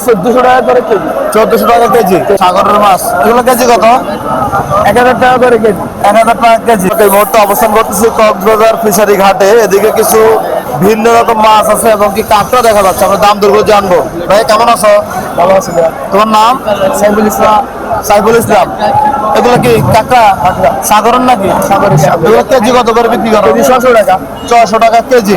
1400 টাকা করে কেজি। 1400 টাকা কেজি সাগরের মাছ, এগুলো কেজি কত? 1000 টাকা করে কেজি। 1000 টাকা কেজি। এই মুহূর্তে অবস্থান করতেছি কক্সবাজার ফিশারি ঘাটে। এদিকে কিছু ভিন্ন রকম মাছ আছে এবং কি কাঁকড়া দেখা যাচ্ছে। আমরা দাম দরগুলো জানবো। ভাই কেমন আছো? ভালো আছে ভাই। তোমার নাম? সাইফুল ইসলাম। সাইফুল ইসলাম। এগুলো কি কাঁকড়া? সাগরের নাকি? সাগরের। এগুলো কেজি কত করে বিক্রি করো? কেজি 600 টাকা। 600 টাকা কেজি।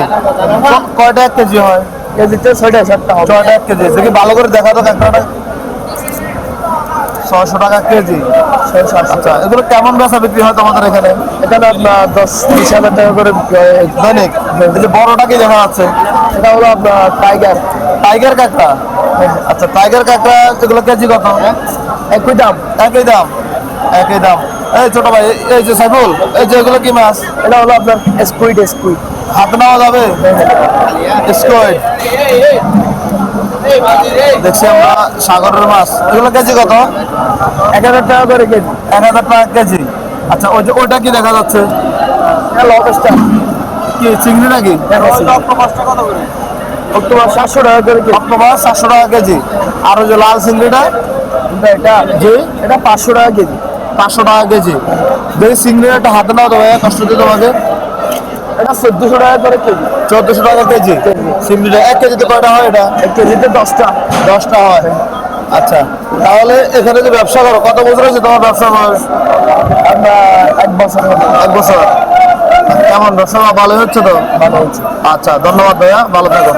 কয়টা এক কেজি হয়? কেজিতে 6টা 7টা হবে। 6টা এক কেজি। দেখি ভালো করে দেখা তো কাঁকড়াটা। 600 টাকা কেজি। আচ্ছা, এগুলো কেমন বেচা বিক্রি হয় তোমাদের এখানে? এখানে আপনার 10-20 হাজার টাকা করে বিক্রি হয়। দৈনিক? এই যে বড়টা কি দেখা যাচ্ছে? এটা হলো আপনার টাইগার। টাইগার কাঁকড়া। আচ্ছা, টাইগার কাঁকড়া এগুলো কেজি কত? একই দাম। একই দাম। একই দাম। এই ছোট ভাই, এই যে সাইফুল, এই যে এগুলো কি মাছ? এটা হলো আপনার স্কুইড। হাতে নেওয়া যাবে? স্কোয়াড। দেখছি আমরা সাগরের মাছ, এগুলো কেজি কত? 1000 টাকা করে কেজি। 1000 টাকা কেজি। আচ্ছা, ওই যে ওইটা কি দেখা যাচ্ছে? লবস্টার। কি চিংড়ি নাকি? অক্টোবর 700 টাকা করে কেজি। অক্টোপাস 700 টাকা কেজি। আর ওই যে লাল চিংড়িটা? এটা জি, এটা 500 টাকা কেজি। 500 টাকা কেজি। দেখি চিংড়িটা একটা হাতে নাও তো ভাইয়া, কষ্ট দিয়ে তোমাকে। এটা 1400 টাকা করে কেজি। 1400 টাকা কেজি চিংড়িটা। 1 কেজিতে কয়টা হয় এটা? 1 কেজিতে 10টা। 10টা হয়। আচ্ছা, তাহলে এখানে যে ব্যবসা করো, কত বছর হয়েছে তোমার ব্যবসা বয়স? আমরা 1 বছর হবে। 1 বছর। কেমন ব্যবসা ভালো হচ্ছে তো? ভালো হচ্ছে। আচ্ছা, ধন্যবাদ ভাইয়া, ভালো থাকো।